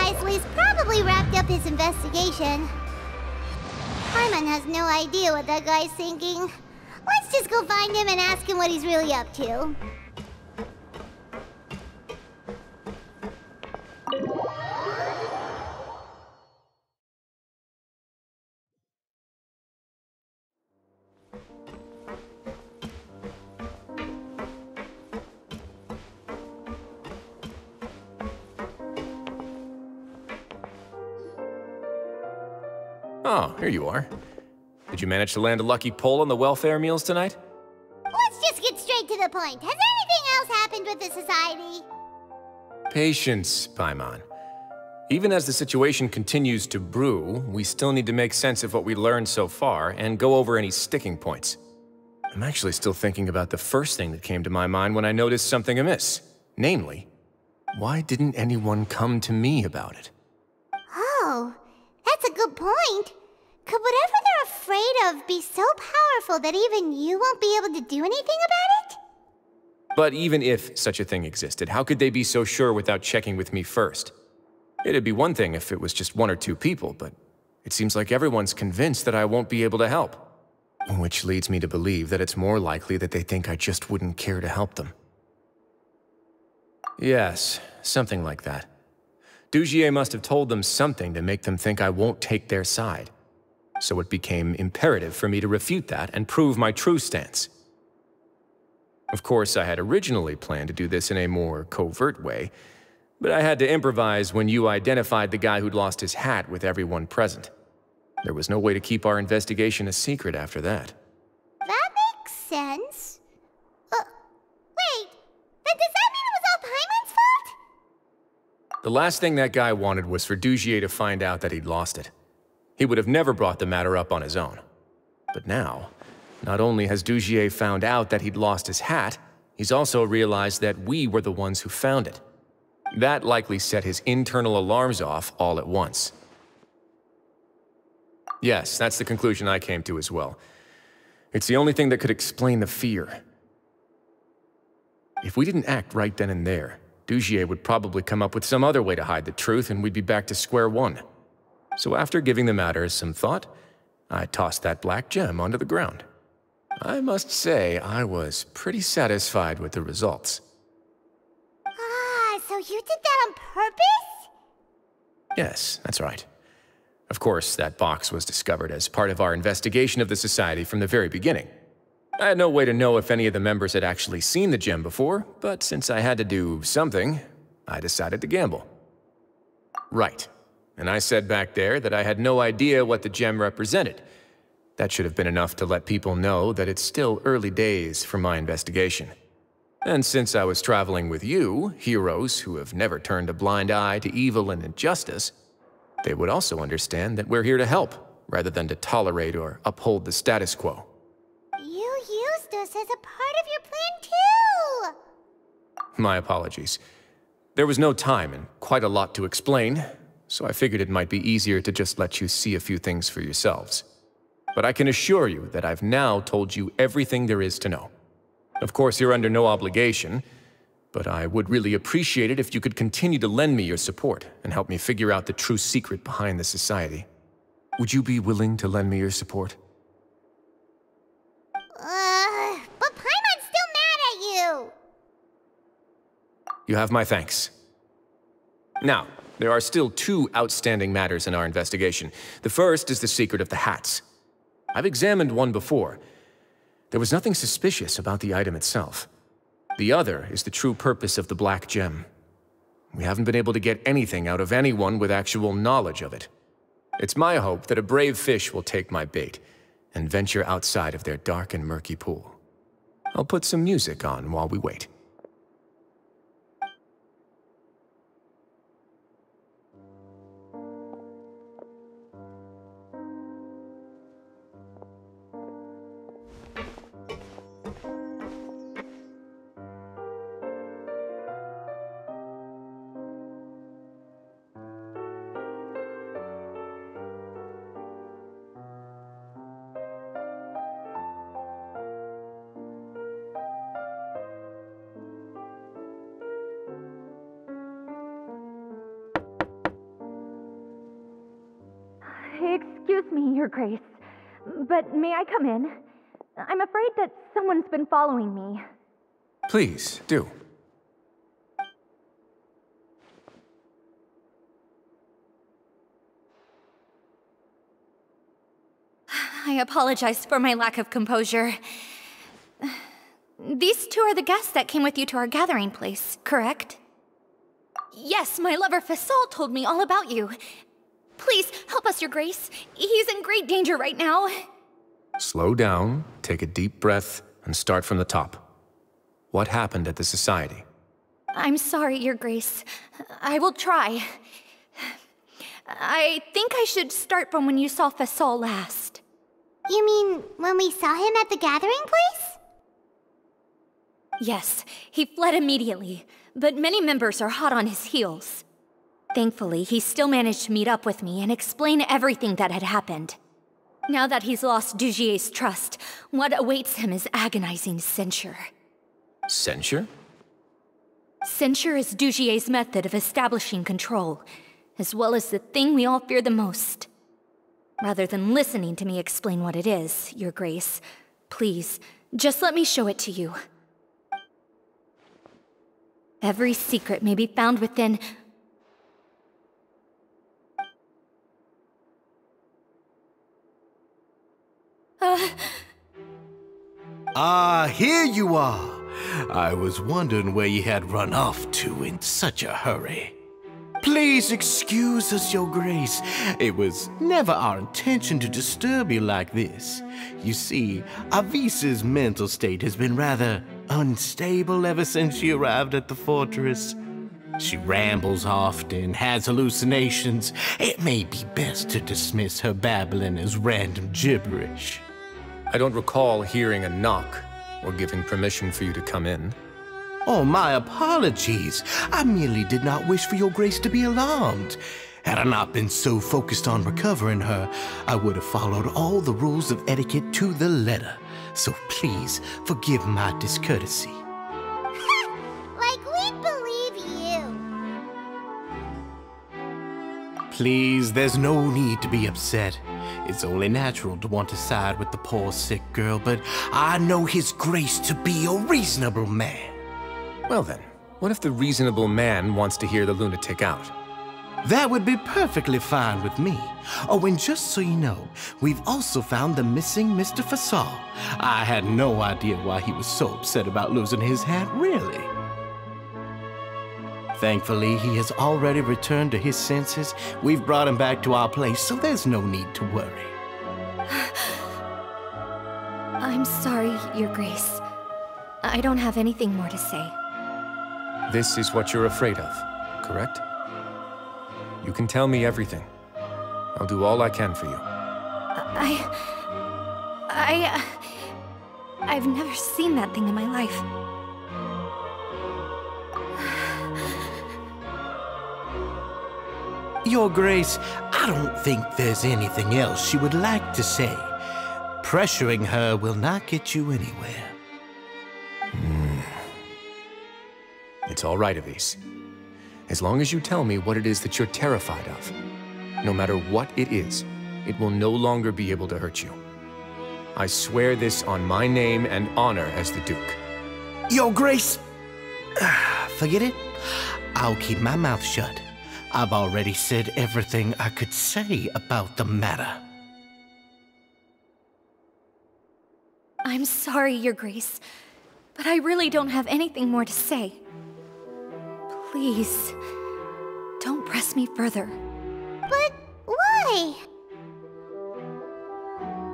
Leisley's probably wrapped up his investigation. Paimon has no idea what that guy's thinking. Let's just go find him and ask him what he's really up to. Oh, here you are. Did you manage to land a lucky pull on the welfare meals tonight? Let's just get straight to the point. Has anything else happened with the society? Patience, Paimon. Even as the situation continues to brew, we still need to make sense of what we learned so far and go over any sticking points. I'm actually still thinking about the first thing that came to my mind when I noticed something amiss. Namely, why didn't anyone come to me about it? Oh, that's a good point. Could whatever they're afraid of be so powerful that even you won't be able to do anything about it? But even if such a thing existed, how could they be so sure without checking with me first? It'd be one thing if it was just one or two people, but it seems like everyone's convinced that I won't be able to help. Which leads me to believe that it's more likely that they think I just wouldn't care to help them. Yes, something like that. Dugier must have told them something to make them think I won't take their side. So it became imperative for me to refute that and prove my true stance. Of course, I had originally planned to do this in a more covert way, but I had to improvise when you identified the guy who'd lost his hat with everyone present. There was no way to keep our investigation a secret after that. That makes sense. Wait, then does that mean it was all Paimon's fault? The last thing that guy wanted was for Dugier to find out that he'd lost it. He would have never brought the matter up on his own. But now, not only has Dugier found out that he'd lost his hat, he's also realized that we were the ones who found it. That likely set his internal alarms off all at once. Yes, that's the conclusion I came to as well. It's the only thing that could explain the fear. If we didn't act right then and there, Dugier would probably come up with some other way to hide the truth and we'd be back to square one. So after giving the matter some thought, I tossed that black gem onto the ground. I must say, I was pretty satisfied with the results. Ah, so you did that on purpose? Yes, that's right. Of course, that box was discovered as part of our investigation of the society from the very beginning. I had no way to know if any of the members had actually seen the gem before, but since I had to do something, I decided to gamble. Right. And I said back there that I had no idea what the gem represented. That should have been enough to let people know that it's still early days for my investigation. And since I was traveling with you, heroes who have never turned a blind eye to evil and injustice, they would also understand that we're here to help, rather than to tolerate or uphold the status quo. You used us as a part of your plan too! My apologies. There was no time and quite a lot to explain, so I figured it might be easier to just let you see a few things for yourselves. But I can assure you that I've now told you everything there is to know. Of course, you're under no obligation, but I would really appreciate it if you could continue to lend me your support and help me figure out the true secret behind the society. Would you be willing to lend me your support? But Paimon's still mad at you! You have my thanks. Now, there are still two outstanding matters in our investigation. The first is the secret of the hats. I've examined one before. There was nothing suspicious about the item itself. The other is the true purpose of the black gem. We haven't been able to get anything out of anyone with actual knowledge of it. It's my hope that a brave fish will take my bait and venture outside of their dark and murky pool. I'll put some music on while we wait. Excuse me, Your Grace, but may I come in? I'm afraid that someone's been following me. Please, do. I apologize for my lack of composure. These two are the guests that came with you to our gathering place, correct? Yes, my lover Fasol told me all about you. Please, help us, Your Grace. He's in great danger right now. Slow down, take a deep breath, and start from the top. What happened at the Society? I'm sorry, Your Grace. I will try. I think I should start from when you saw Fasol last. You mean when we saw him at the gathering place? Yes, he fled immediately, but many members are hot on his heels. Thankfully, he still managed to meet up with me and explain everything that had happened. Now that he's lost Dugier's trust, what awaits him is agonizing censure. Censure? Censure is Dugier's method of establishing control, as well as the thing we all fear the most. Rather than listening to me explain what it is, Your Grace, please, just let me show it to you. Every secret may be found within... Here you are. I was wondering where you had run off to in such a hurry. Please excuse us, Your Grace. It was never our intention to disturb you like this. You see, Avisa's mental state has been rather unstable ever since she arrived at the fortress. She rambles often, has hallucinations. It may be best to dismiss her babbling as random gibberish. I don't recall hearing a knock or giving permission for you to come in. Oh, my apologies. I merely did not wish for Your Grace to be alarmed. Had I not been so focused on recovering her, I would have followed all the rules of etiquette to the letter. So please, forgive my discourtesy. Like we'd believe you. Please, there's no need to be upset. It's only natural to want to side with the poor sick girl, but I know His Grace to be a reasonable man. Well then, what if the reasonable man wants to hear the lunatic out? That would be perfectly fine with me. Oh, and just so you know, we've also found the missing Mr. Fasol. I had no idea why he was so upset about losing his hat, really. Thankfully, he has already returned to his senses. We've brought him back to our place, so there's no need to worry. I'm sorry, Your Grace. I don't have anything more to say. This is what you're afraid of, correct? You can tell me everything. I'll do all I can for you. I've never seen that thing in my life. Your Grace, I don't think there's anything else she would like to say. Pressuring her will not get you anywhere. It's all right, Avise. As long as you tell me what it is that you're terrified of. No matter what it is, it will no longer be able to hurt you. I swear this on my name and honor as the Duke. Your Grace, forget it. I'll keep my mouth shut. I've already said everything I could say about the matter. I'm sorry, Your Grace, but I really don't have anything more to say. Please, don't press me further. But why?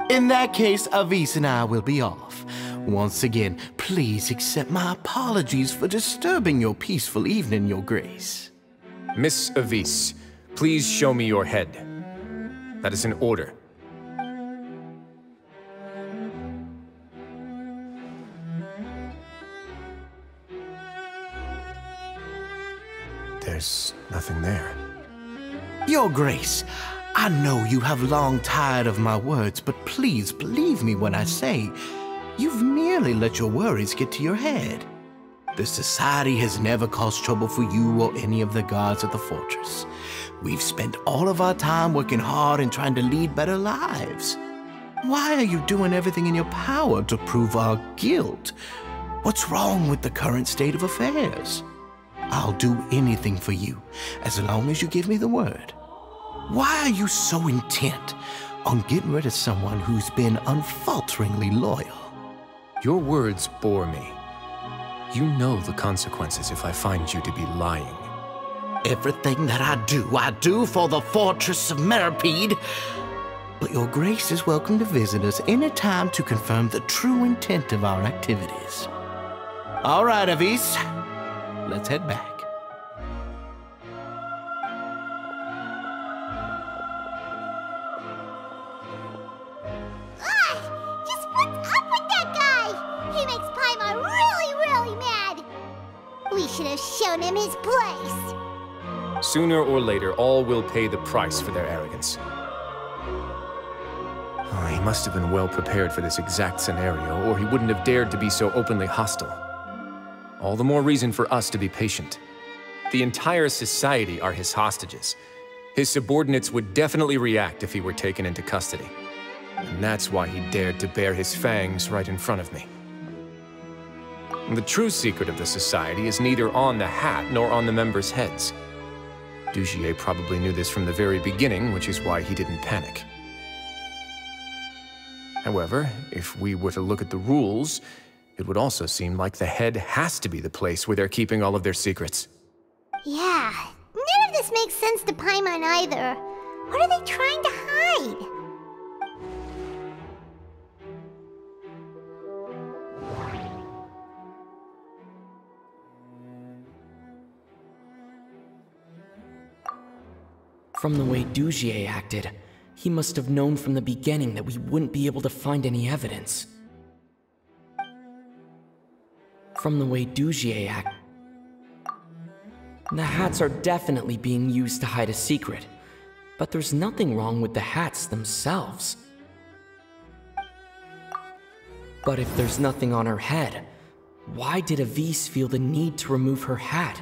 In that case, Avise and I will be off. Once again, please accept my apologies for disturbing your peaceful evening, Your Grace. Miss Avise, please show me your head. That is an order. There's nothing there. Your Grace, I know you have long tired of my words, but please believe me when I say you've merely let your worries get to your head. The Society has never caused trouble for you or any of the guards at the fortress. We've spent all of our time working hard and trying to lead better lives. Why are you doing everything in your power to prove our guilt? What's wrong with the current state of affairs? I'll do anything for you, as long as you give me the word. Why are you so intent on getting rid of someone who's been unfalteringly loyal? Your words bore me. You know the consequences if I find you to be lying. Everything that I do for the Fortress of Meripede. But your grace is welcome to visit us any time to confirm the true intent of our activities. All right, Avis. Let's head back. Just what's up with that guy? He makes Paimon really mad. We should have shown him his place. Sooner or later, all will pay the price for their arrogance. Oh, he must have been well prepared for this exact scenario, or he wouldn't have dared to be so openly hostile. All the more reason for us to be patient. The entire society are his hostages. His subordinates would definitely react if he were taken into custody. And that's why he dared to bare his fangs right in front of me. The true secret of the society is neither on the hat nor on the members' heads. Dugier probably knew this from the very beginning, which is why he didn't panic. However, if we were to look at the rules, it would also seem like the head has to be the place where they're keeping all of their secrets. Yeah, none of this makes sense to Paimon either. What are they trying to hide? From the way Dugier acted, he must have known from the beginning that we wouldn't be able to find any evidence. From the way Dugier acted, the hats are definitely being used to hide a secret, but there's nothing wrong with the hats themselves. But if there's nothing on her head, why did Avis feel the need to remove her hat?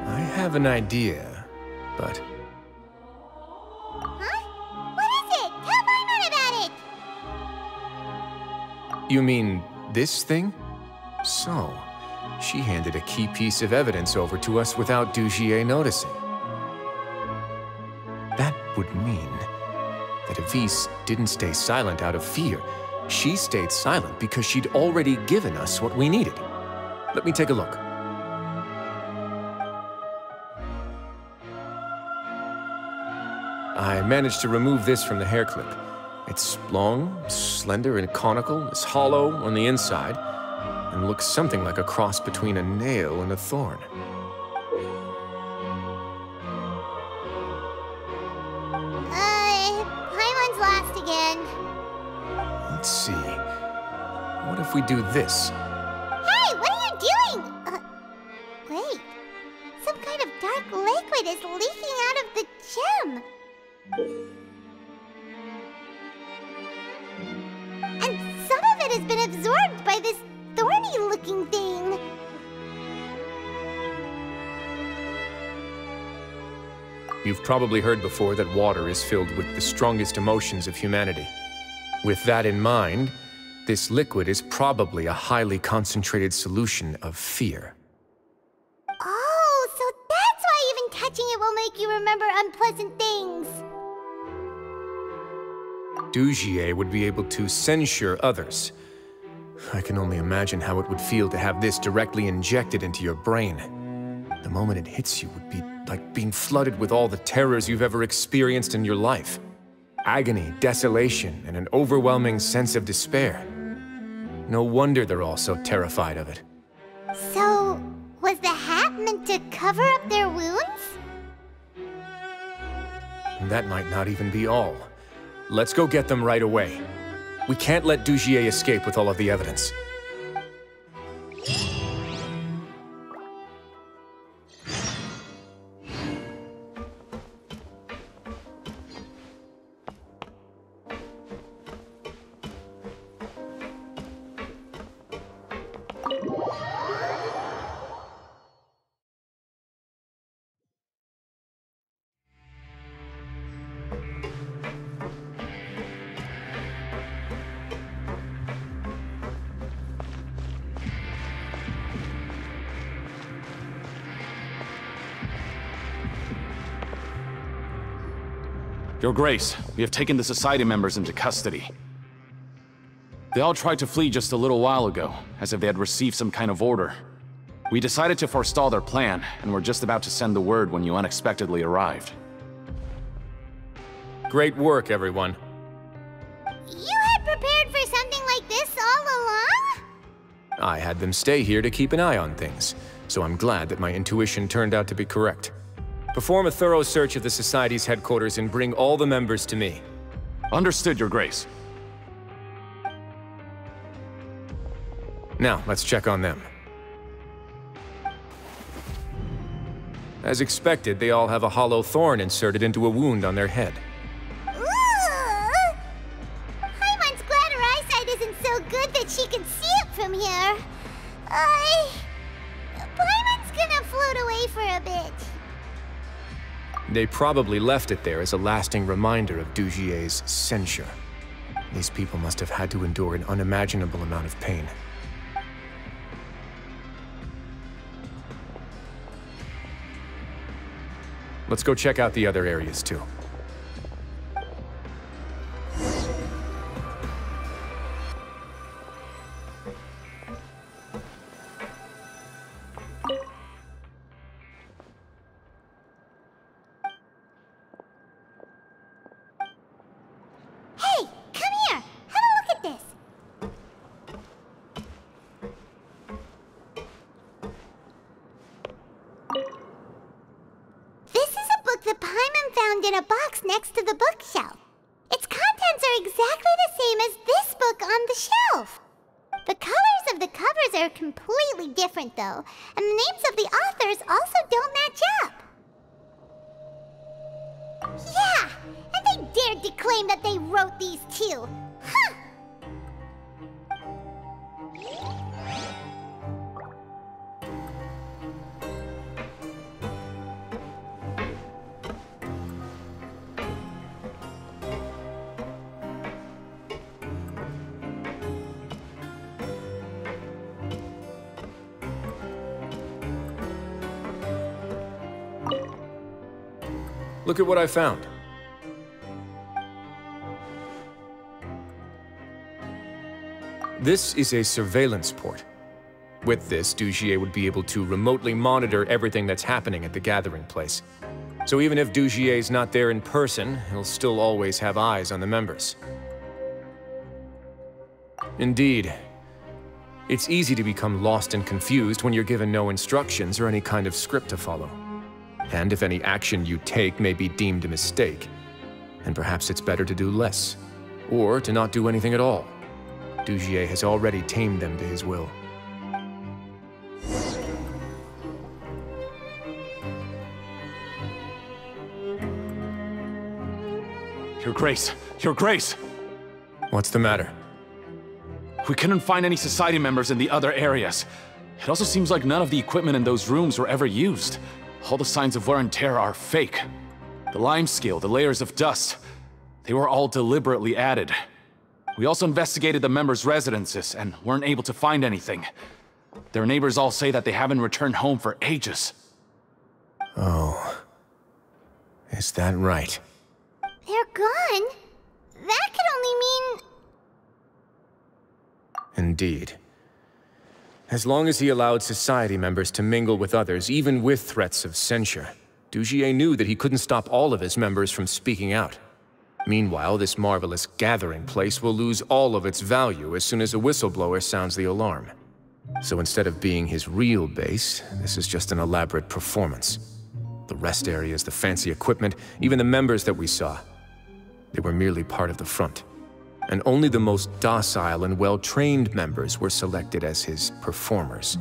I have an idea, but... Huh? What is it? Tell Paimon about it! You mean this thing? So, she handed a key piece of evidence over to us without Dugier noticing. That would mean that Avis didn't stay silent out of fear. She stayed silent because she'd already given us what we needed. Let me take a look. I managed to remove this from the hair clip. It's long, slender, and conical. It's hollow on the inside, and looks something like a cross between a nail and a thorn. Paimon's lost again. Let's see. What if we do this? Hey, what are you doing? Wait. Some kind of dark liquid is leaking out of the gem. And some of it has been absorbed by this thorny-looking thing. You've probably heard before that water is filled with the strongest emotions of humanity. With that in mind, this liquid is probably a highly concentrated solution of fear. Oh, so that's why even touching it will make you remember unpleasant things. Dugier would be able to censure others. I can only imagine how it would feel to have this directly injected into your brain. The moment it hits you would be like being flooded with all the terrors you've ever experienced in your life. Agony, desolation, and an overwhelming sense of despair. No wonder they're all so terrified of it. So, was the hat meant to cover up their wounds? And that might not even be all. Let's go get them right away. We can't let Dugier escape with all of the evidence. Your Grace, we have taken the Society members into custody. They all tried to flee just a little while ago, as if they had received some kind of order. We decided to forestall their plan, and were just about to send the word when you unexpectedly arrived. Great work, everyone. You had prepared for something like this all along? I had them stay here to keep an eye on things, so I'm glad that my intuition turned out to be correct. Perform a thorough search of the Society's headquarters and bring all the members to me. Understood, Your Grace. Now, let's check on them. As expected, they all have a hollow thorn inserted into a wound on their head. Ooh! Paimon's glad her eyesight isn't so good that she can see it from here. Paimon's gonna float away for a bit. They probably left it there as a lasting reminder of Dugier's censure. These people must have had to endure an unimaginable amount of pain. Let's go check out the other areas, too. Hey, come here! Have a look at this! This is a book that Paimon found in a box next to the bookshelf. Its contents are exactly the same as this book on the shelf. The colors of the covers are completely different, though, and the names of the authors also don't match up. Yeah, and they dared to claim that they wrote these too. Huh! Look at what I found. This is a surveillance port. With this, Dugier would be able to remotely monitor everything that's happening at the gathering place. So even if Dugier's not there in person, he'll still always have eyes on the members. Indeed. It's easy to become lost and confused when you're given no instructions or any kind of script to follow. And if any action you take may be deemed a mistake, then perhaps it's better to do less, or to not do anything at all. Dugier has already tamed them to his will. Your Grace! Your Grace! What's the matter? We couldn't find any Society members in the other areas. It also seems like none of the equipment in those rooms were ever used. All the signs of wear and tear are fake. The lime scale, the layers of dust, they were all deliberately added. We also investigated the members' residences and weren't able to find anything. Their neighbors all say that they haven't returned home for ages. Oh. Is that right? They're gone? That could only mean... Indeed. As long as he allowed Society members to mingle with others, even with threats of censure, Dugier knew that he couldn't stop all of his members from speaking out. Meanwhile, this marvelous gathering place will lose all of its value as soon as a whistleblower sounds the alarm. So instead of being his real base, this is just an elaborate performance. The rest areas, the fancy equipment, even the members that we saw, they were merely part of the front. and only the most docile and well-trained members were selected as his performers.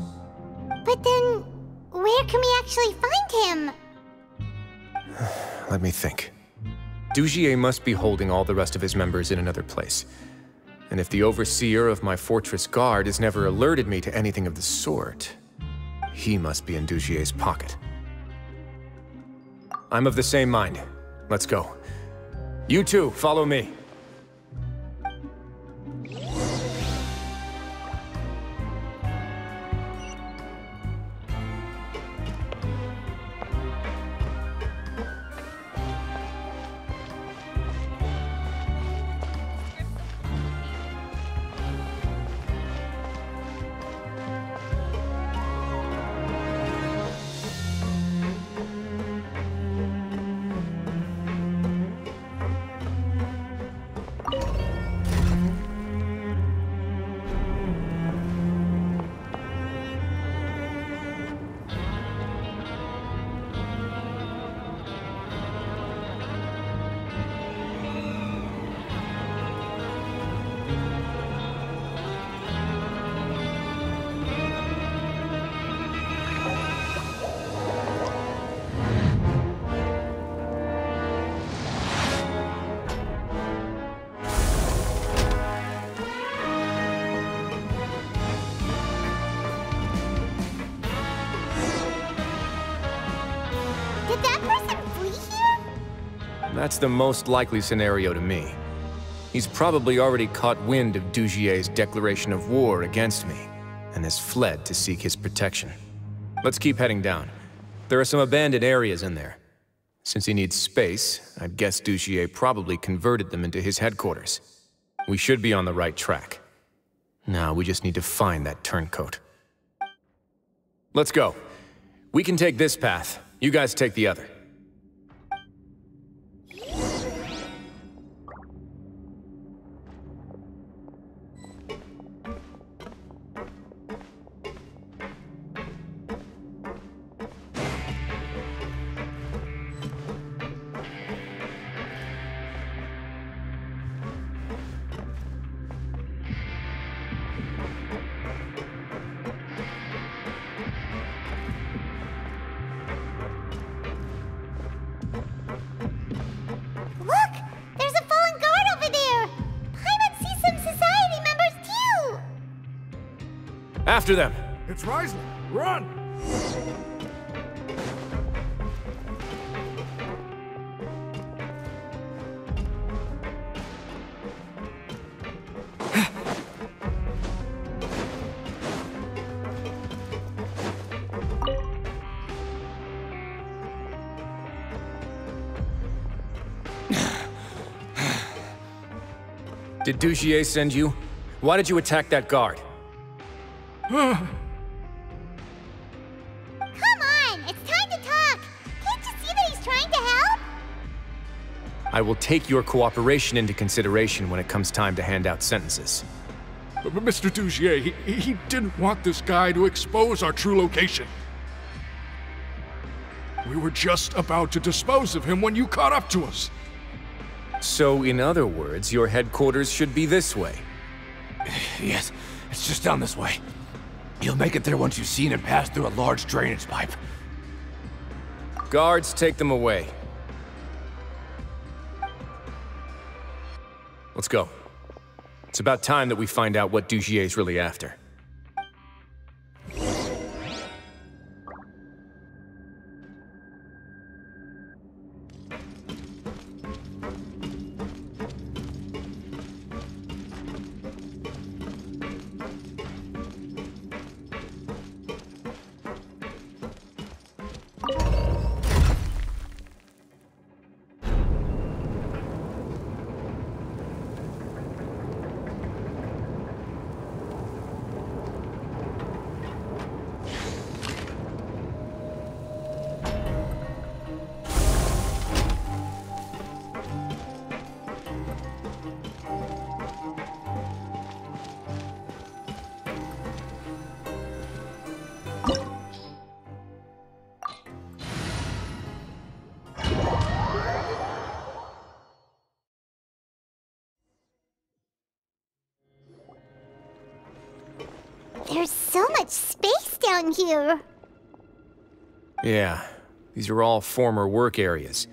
But then, where can we actually find him? Let me think. Dugier must be holding all the rest of his members in another place. And if the overseer of my fortress guard has never alerted me to anything of the sort, he must be in Dugier's pocket. I'm of the same mind. Let's go. You two, follow me. Did that person flee here? That's the most likely scenario to me. He's probably already caught wind of Dugier's declaration of war against me, and has fled to seek his protection. Let's keep heading down. There are some abandoned areas in there. Since he needs space, I'd guess Dugier probably converted them into his headquarters. We should be on the right track. Now we just need to find that turncoat. Let's go. We can take this path. You guys take the other. After them! It's Risley! Run! Did Dugier send you? Why did you attack that guard? Come on! It's time to talk! Can't you see that he's trying to help? I will take your cooperation into consideration when it comes time to hand out sentences. But Mr. Dugier, he didn't want this guy to expose our true location. We were just about to dispose of him when you caught up to us. So, in other words, your headquarters should be this way. Yes, it's just down this way. You'll make it there once you've seen him pass through a large drainage pipe. Guards, take them away. Let's go. It's about time that we find out what Dugier's really after. There's so much space down here. Yeah, these are all former work areas.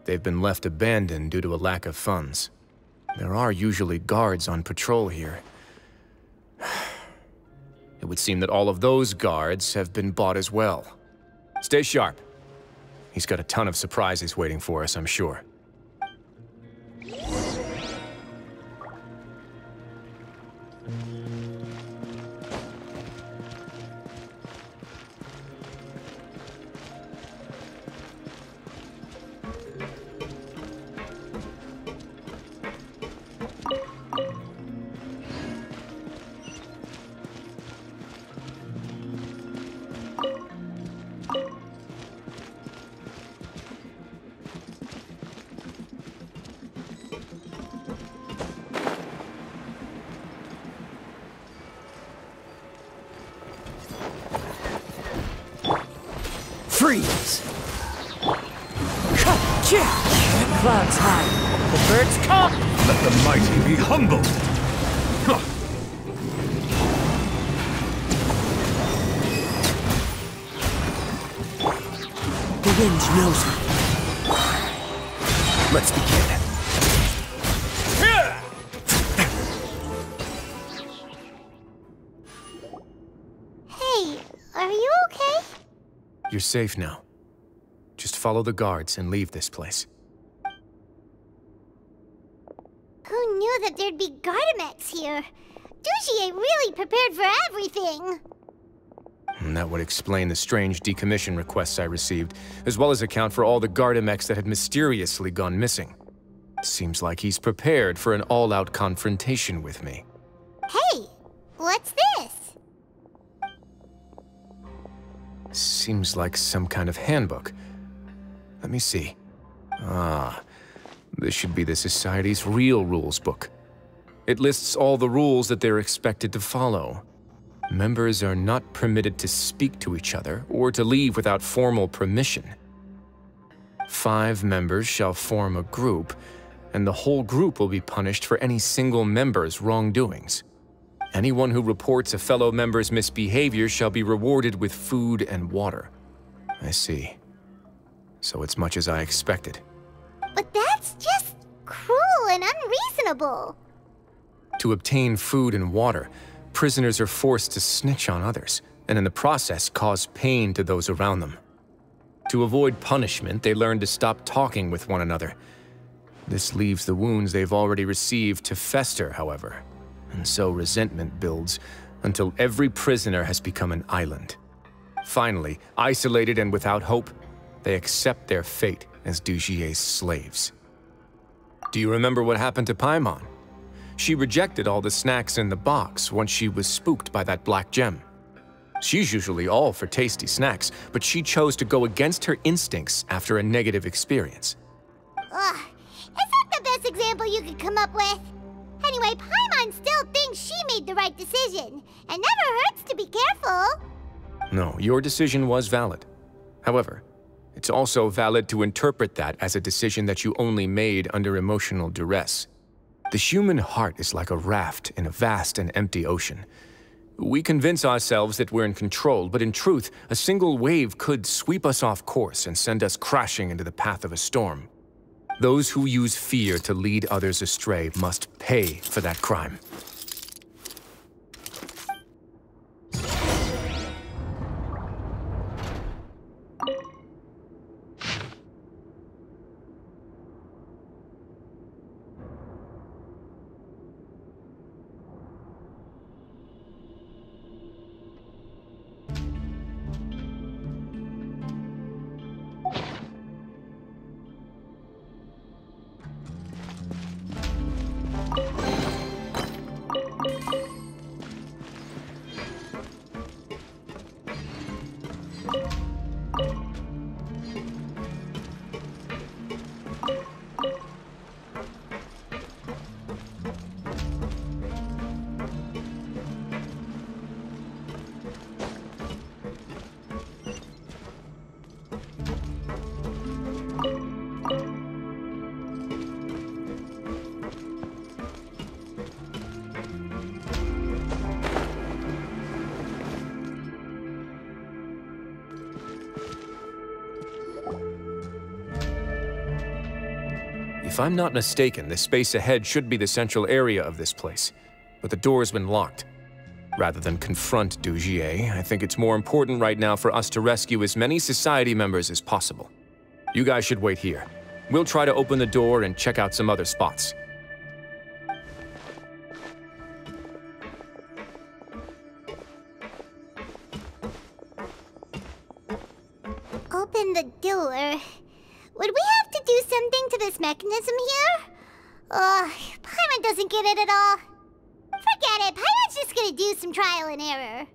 They've been left abandoned due to a lack of funds. There are usually guards on patrol here. It would seem that all of those guards have been bought as well. Stay sharp. He's got a ton of surprises waiting for us, I'm sure. Freeze! Clouds high. The birds come! Let the mighty be humbled! Huh. The wind knows me. Let's begin. Hey, are you okay? You're safe now. Just follow the guards and leave this place. Who knew that there'd be Gardamex here? Dugier really prepared for everything. And that would explain the strange decommission requests I received, as well as account for all the Gardamex that had mysteriously gone missing. Seems like he's prepared for an all-out confrontation with me. Hey, what's this? Seems like some kind of handbook. Let me see. Ah, this should be the Society's real rules book. It lists all the rules that they're expected to follow. Members are not permitted to speak to each other or to leave without formal permission. 5 members shall form a group, and the whole group will be punished for any single member's wrongdoings. Anyone who reports a fellow member's misbehavior shall be rewarded with food and water. I see. So it's much as I expected. But that's just cruel and unreasonable. To obtain food and water, prisoners are forced to snitch on others, and in the process cause pain to those around them. To avoid punishment, they learn to stop talking with one another. This leaves the wounds they've already received to fester, however. And so resentment builds until every prisoner has become an island. Finally, isolated and without hope, they accept their fate as Dugier's slaves. Do you remember what happened to Paimon? She rejected all the snacks in the box once she was spooked by that black gem. She's usually all for tasty snacks, but she chose to go against her instincts after a negative experience. Ugh, is that the best example you could come up with? Anyway, Paimon still thinks she made the right decision. It never hurts to be careful. No, your decision was valid. However, it's also valid to interpret that as a decision that you only made under emotional duress. The human heart is like a raft in a vast and empty ocean. We convince ourselves that we're in control, but in truth, a single wave could sweep us off course and send us crashing into the path of a storm. Those who use fear to lead others astray must pay for that crime. If I'm not mistaken, the space ahead should be the central area of this place, but the door's been locked. Rather than confront Dujier, I think it's more important right now for us to rescue as many society members as possible. You guys should wait here. We'll try to open the door and check out some other spots. Open the door. Would we have to do something to this mechanism here? Paimon doesn't get it at all. Forget it, Paimon's just gonna do some trial and error.